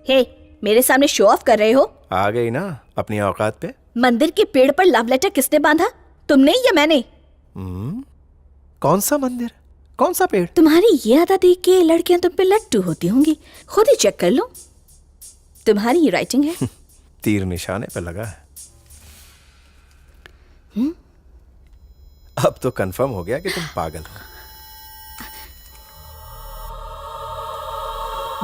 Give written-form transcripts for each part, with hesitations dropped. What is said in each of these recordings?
हे, मेरे सामने show off कर रहे हो? आ गई ना अपनी औकात पे। मंदिर के पेड़ पर लव लेटर किसने बांधा, तुमने या मैंने? कौन सा मंदिर, कौन सा पेड़? तुम्हारी ये आदत देख के लड़कियां तुम पे लट्टू होती होंगी। खुद ही चेक कर लो, तुम्हारी ये राइटिंग है। तीर निशाने पे लगा है। अब तो कंफर्म हो गया कि तुम पागल हो।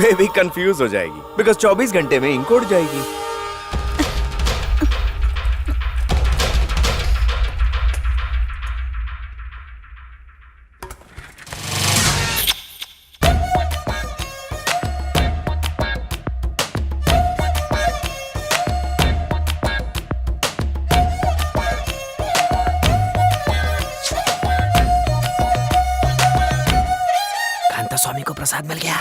बेबी कंफ्यूज हो जाएगी बिकॉज 24 घंटे में इंक उड़ जाएगी। स्वामी को प्रसाद मिल गया।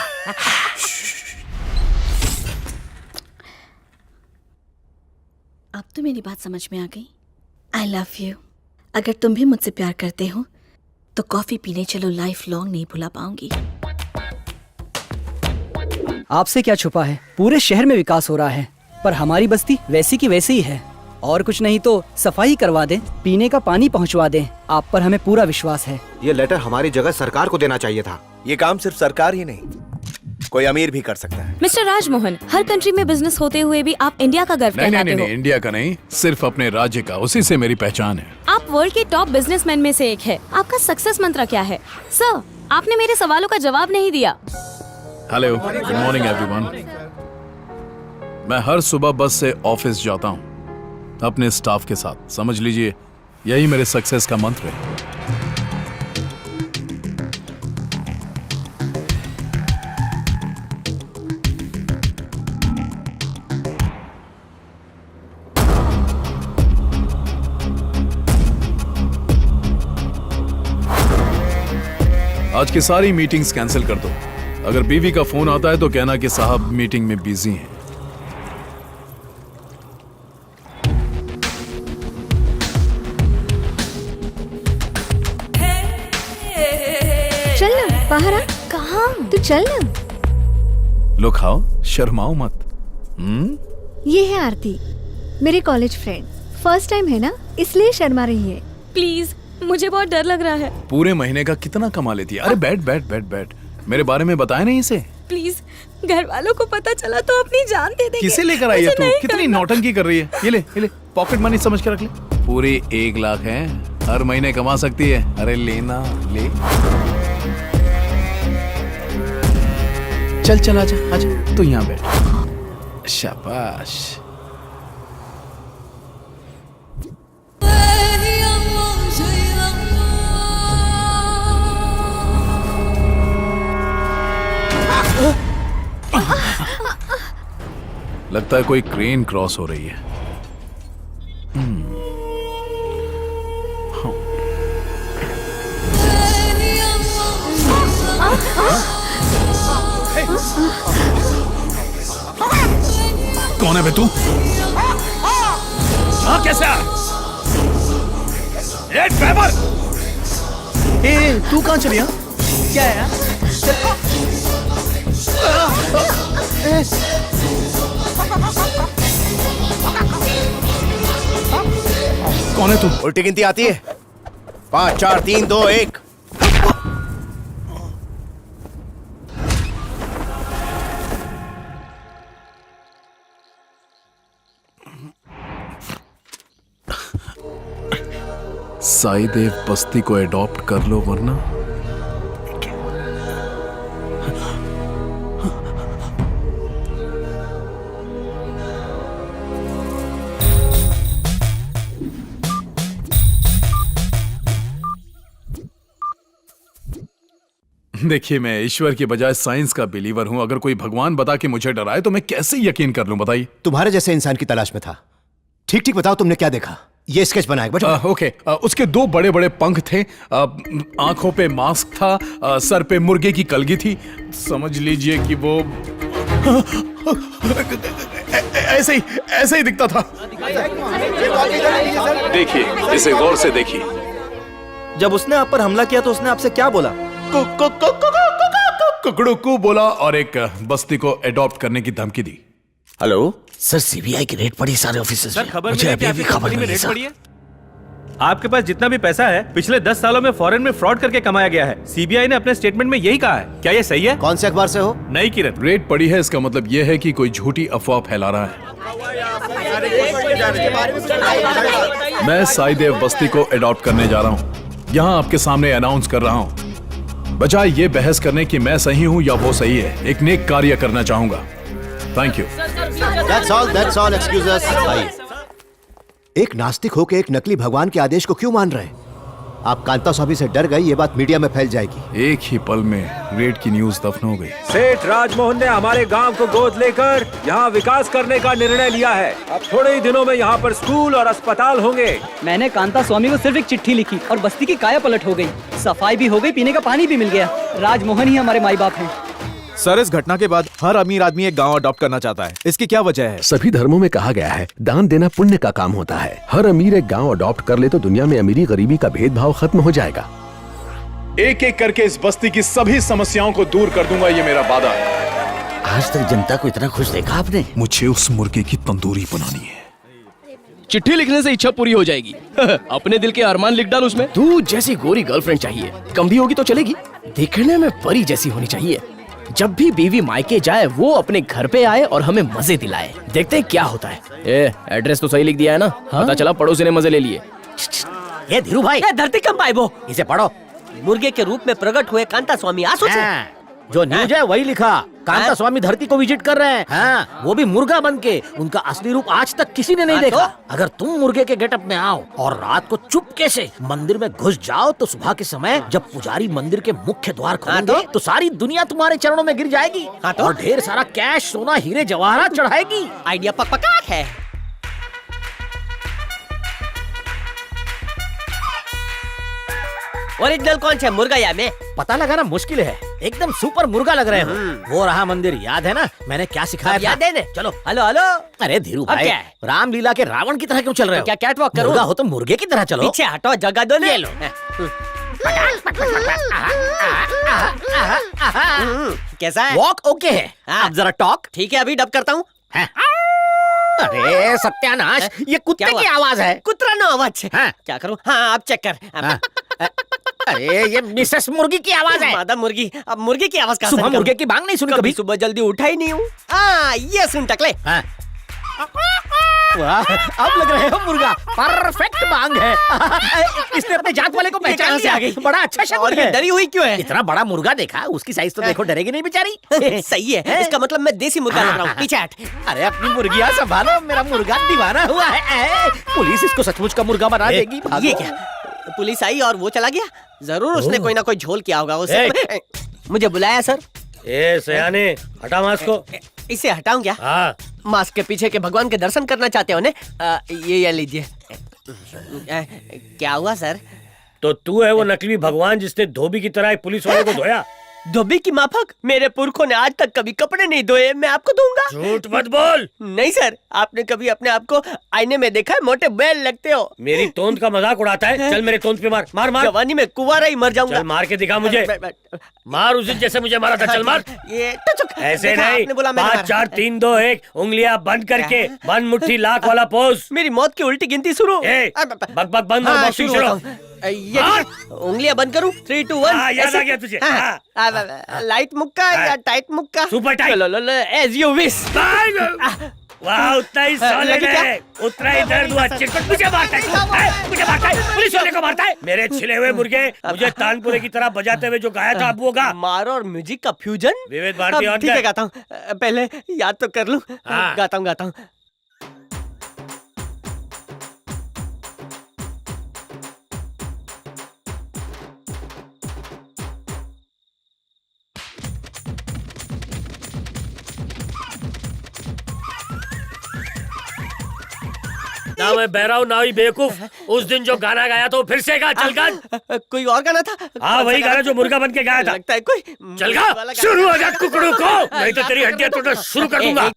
अब तो मेरी बात समझ में आ गई। I love you. अगर तुम भी मुझसे प्यार करते हो तो कॉफी पीने चलो, लाइफ लॉन्ग नहीं भुला पाऊंगी। आपसे क्या छुपा है, पूरे शहर में विकास हो रहा है, पर हमारी बस्ती वैसी की वैसी ही है। और कुछ नहीं तो सफाई करवा दें, पीने का पानी पहुंचवा दें। आप पर हमें पूरा विश्वास है। ये लेटर हमारी जगह सरकार को देना चाहिए था। ये काम सिर्फ सरकार ही नहीं, कोई अमीर भी कर सकता है। मिस्टर राजमोहन, हर कंट्री में बिजनेस होते हुए भी आप इंडिया का गर्व कहलाते हो। नहीं, इंडिया का नहीं, सिर्फ अपने राज्य का, उसी से मेरी पहचान है। आप वर्ल्ड के टॉप बिजनेसमैन में से एक है। आपका सक्सेस मंत्र क्या है? सर, आपने मेरे सवालों का जवाब नहीं दिया। Hello, good morning everyone. मैं हर सुबह बस से ऑफिस जाता हूँ अपने स्टाफ के साथ। समझ लीजिए यही मेरे सक्सेस का मंत्र है। आज की सारी मीटिंग्स कैंसिल कर दो। अगर बीवी का फोन आता है तो कहना कि साहब मीटिंग में बिजी हैं। चल ना बाहर आ। कहाँ? तू चल ना। लो खाओ, शर्माओ मत। ये है आरती, मेरे कॉलेज फ्रेंड। फर्स्ट टाइम है ना, इसलिए शर्मा रही है। प्लीज, मुझे बहुत डर लग रहा है। पूरे महीने का कितना कमा लेती है? अरे बैठ बैठ बैठ बैठ। मेरे बारे में बताया नहीं इसे? प्लीज, घर वालों को पता चला तो अपनी जान दे देंगे। किसे लेकर आई है तू? कितनी नौटंकी कर रही है। ये ले, पॉकेट मनी समझ के रख ले। पूरे 1 लाख है, हर महीने कमा सकती है। अरे लेना ले। चल आजा तू यहाँ बैठ। शाबाश। लगता है कोई क्रेन क्रॉस हो रही है। कौन है बे तू? हाँ, कैसे आ? ड्राइवर! तू कहाँ चली? क्या है? कौन है तू? उल्टी गिनती आती है? 5 4 3 2 1। साई देव बस्ती को एडॉप्ट कर लो वरना। देखिए, मैं ईश्वर की बजाय साइंस का बिलीवर हूं। अगर कोई भगवान बता के मुझे डराए तो मैं कैसे यकीन कर लूं? बताइए। तुम्हारे जैसे इंसान की तलाश में था। ठीक ठीक बताओ, तुमने क्या देखा? ये स्केच बनाया। ओके, उसके 2 बड़े बड़े पंख थे, आंखों पे मास्क था, सर पे मुर्गे की कलगी थी। समझ लीजिए कि वो ऐसे ही दिखता था। देखिए, इसे गौर से देखिए। जब उसने आप पर हमला किया तो उसने आपसे क्या बोला? कुकड़ू को बोला और एक बस्ती को एडॉप्ट करने की धमकी दी। हेलो सर, सीबीआई की रेड पड़ी सारे ऑफिसर्स में। खबर मुझे मिली अभी कि अभी आपकी खबर कंपनी में मिली रेड सर। पड़ी है। आपके पास जितना भी पैसा है पिछले 10 सालों में फॉरेन में फ्रॉड करके कमाया गया है। सीबीआई ने अपने स्टेटमेंट में यही कहा है। क्या ये सही है? कौन से अखबार से हो? नहीं किरण। रेड पड़ी है इसका मतलब यह है कि कोई झूठी अफवाह फैला रहा है। मैं साईदेव बस्ती को अडॉप्ट करने जा रहा हूँ। यहाँ आपके सामने अनाउंस कर रहा हूँ। बजाय ये बहस करने की मैं सही हूँ या वो सही है, एक नेक कार्य करना चाहूंगा। Thank you. That's all, excuse us. भाई, एक नास्तिक होकर एक नकली भगवान के आदेश को क्यों मान रहे हैं? आप कांता स्वामी से डर गए, ये बात मीडिया में फैल जाएगी। एक ही पल में रेड की न्यूज दफन हो गई। सेठ राजमोहन ने हमारे गांव को गोद लेकर यहाँ विकास करने का निर्णय लिया है। अब थोड़े ही दिनों में यहाँ पर स्कूल और अस्पताल होंगे। मैंने कांता स्वामी को सिर्फ एक चिट्ठी लिखी और बस्ती की काया पलट हो गई। सफाई भी हो गई, पीने का पानी भी मिल गया। राजमोहन ही हमारे माई बाप हैं। सर, इस घटना के बाद हर अमीर आदमी एक गांव अडॉप्ट करना चाहता है। इसकी क्या वजह है? सभी धर्मों में कहा गया है दान देना पुण्य का काम होता है। हर अमीर एक गांव अडॉप्ट कर ले तो दुनिया में अमीरी गरीबी का भेदभाव खत्म हो जाएगा। एक एक करके इस बस्ती की सभी समस्याओं को दूर कर दूंगा, ये मेरा वादा है। आज तक जनता को इतना खुश देखा आपने? मुझे उस मुर्गे की तंदूरी बनानी है। चिट्ठी लिखने से इच्छा पूरी हो जाएगी। अपने दिल के अरमान लिख डाल उसमें। तू जैसी गोरी गर्लफ्रेंड चाहिए, कम भी होगी तो चलेगी, दिखने में परी जैसी होनी चाहिए। जब भी बीवी मायके जाए वो अपने घर पे आए और हमें मजे दिलाए। देखते हैं क्या होता है। एड्रेस तो सही लिख दिया है ना? हाँ? पता चला पड़ोसी ने मजे ले लिए। ये धीरू भाई, धरती कम पाए वो, इसे पढ़ो। मुर्गे के रूप में प्रकट हुए कांता स्वामी आंसू से। जो न्यूज है वही लिखा। कांता स्वामी धरती को विजिट कर रहे हैं। हाँ, वो भी मुर्गा बन के। उनका असली रूप आज तक किसी ने नहीं देखा। अगर तुम मुर्गे के गेटअप में आओ और रात को चुपके से मंदिर में घुस जाओ तो सुबह के समय जब पुजारी मंदिर के मुख्य द्वार खोलेंगे तो सारी दुनिया तुम्हारे चरणों में गिर जाएगी और ढेर सारा कैश, सोना, हीरे जवाहरात चढ़ाएगी। आइडिया पक्का है। ओरिजिनल कौन सा मुर्गा या मैं? पता लगाना मुश्किल है। एकदम सुपर मुर्गा लग रहे हो। वो रहा मंदिर, याद है ना मैंने क्या सिखाया था? याद है ने? चलो हेलो हेलो। अरे धीरू भाई, रामलीला के रावण की तरह क्यों चल रहे हो? क्या कैट वॉक करो? मुर्गा हो तो मुर्गे की तरह चलो। पीछे हटो, जगह दो। ले लो। कैसा है? वॉक ओके है। अब जरा टॉक। ठीक है, अभी डब करता हूँ। अरे सत्यानाश, ये कुत्ते की आवाज है। कुतरा ना आवाज है। हाँ। क्या करूँ? हाँ, आप चेक कर। अरे ये मिसेस मुर्गी की आवाज है। मादा मुर्गी। अब मुर्गी की आवाज कहाँ से? सुबह मुर्गे की बांग नहीं सुनी कभी? सुबह जल्दी उठा ही नहीं हूँ। हाँ, ये सुन टकले। हाँ। वाह, अब लग रहे हो मुर्गा। परफेक्ट बांग है। इसने अपने जात वाले को पहचान लिया। बड़ा अच्छा शब्द है। डरी हुई क्यों है? इतना बड़ा मुर्गा देखा, उसकी साइज तो देखो, डरेगी नहीं बेचारी। सही है, इसका मतलब मैं देसी मुर्गा लग रहा हूँ। पीछे हट। अरे अपनी मुर्गियाँ संभालो, मेरा मुर्गा दीवाना हुआ है। पुलिस इसको सचमुच का मुर्गा बना देगी। ये क्या? पुलिस आई और वो चला गया? जरूर उसने कोई ना कोई झोल किया होगा उसे। मुझे बुलाया सर? ए सयाने, हटा मास्क को। इसे हटाऊं क्या? हाँ। मास्क के पीछे के भगवान के दर्शन करना चाहते हो ने? ये लीजिए। क्या हुआ सर? तो तू है वो नकली भगवान जिसने धोबी की तरह एक पुलिस वाले को धोया? धोबी की माफक? मेरे पुरखों ने आज तक कभी कपड़े नहीं धोए, मैं आपको दूंगा। झूठ मत बोल। नहीं सर, आपने कभी अपने आप को आईने में देखा है? मोटे बैल लगते हो। मेरी तोंद का मजाक उड़ाता है? चल मेरे तोंद पे मार मार मार। जवानी में कुंवारा ही मर जाऊंगा। चल मार के दिखा मुझे। मार उस दिन जैसे मुझे मारा था। चल मार। ये ऐसे नहीं, 5 4 3 2 1 उंगलियां बंद करके बंद मुट्ठी लाख वाला पोज। मेरी मौत की उल्टी गिनती शुरू। बक बक बंद और बॉक्सिंग शुरू। उंगलियां बंद करूं? 3 2 1। याद आ गया तुझे? लाइट मुक्का या टाइट मुक्का? Super tight. As you wish. वाह, उतना ही सॉलिड है, उतना ही दर्द हुआ। चिरकुट मुझे मारता है, मुझे मारता है, पुलिस वाले को मारता है। मेरे छिले हुए मुर्गे, मुझे तानपुरे की तरह बजाते हुए जो गाया था अब वो गा। मार और म्यूजिक का फ्यूजन। विविध भारती ऑन। ठीक है, गाता हूँ। पहले याद तो कर लूं। गाता हूँ। ना मैं बहरा हूँ ना ही बेवकूफ। उस दिन जो गाना गाया तो फिर से गा। चल गा। कोई और गाना था? हाँ, वही गाना जो मुर्गा बन के गाया था। लगता है कोई। चल गा, शुरू हो जा कुकड़ू को, नहीं तो तेरी हड्डियां तोड़ना शुरू कर दूंगा।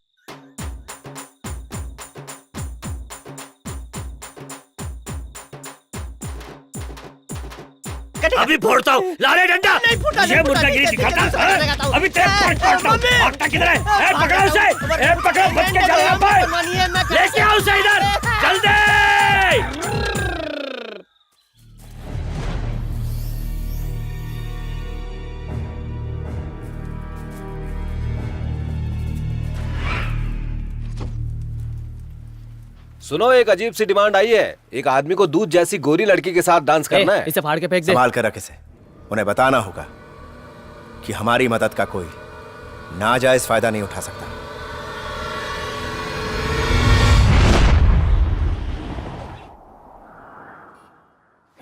अभी फोड़ता हूँ, लाले डंडा। ये मुर्गागिरी दिखाता है। अभी तेरे फोड़ता हूँ। किधर है? पकड़ो उसे, पकड़ो, बच के चला। सुनो, एक अजीब सी डिमांड आई है। एक आदमी को दूध जैसी गोरी लड़की के साथ डांस करना है। इसे फाड़ के फेंक दे। संभाल कर रख इसे। उन्हें बताना होगा कि हमारी मदद का कोई नाजायज फायदा नहीं उठा सकता।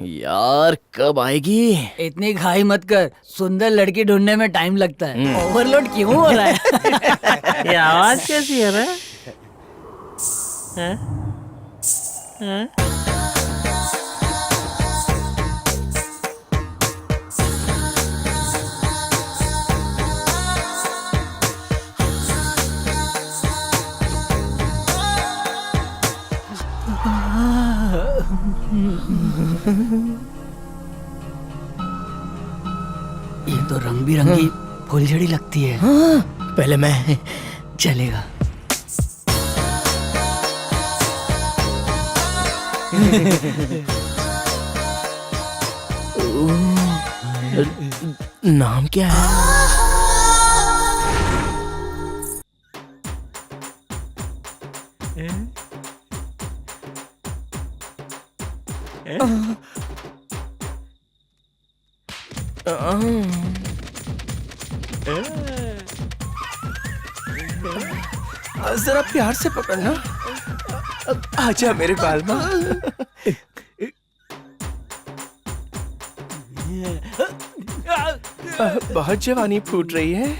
यार कब आएगी? इतनी घाई मत कर, सुंदर लड़की ढूंढने में टाइम लगता है। ओवरलोड क्यों हो रहा है? ये आवाज कैसी है रे? ये तो रंग बिरंगी फुलझड़ी लगती है। पहले मैं। चलेगा। नाम क्या है? जरा प्यार से पकड़ना। आजा मेरे बालमा। बहुत जवानी फूट रही है।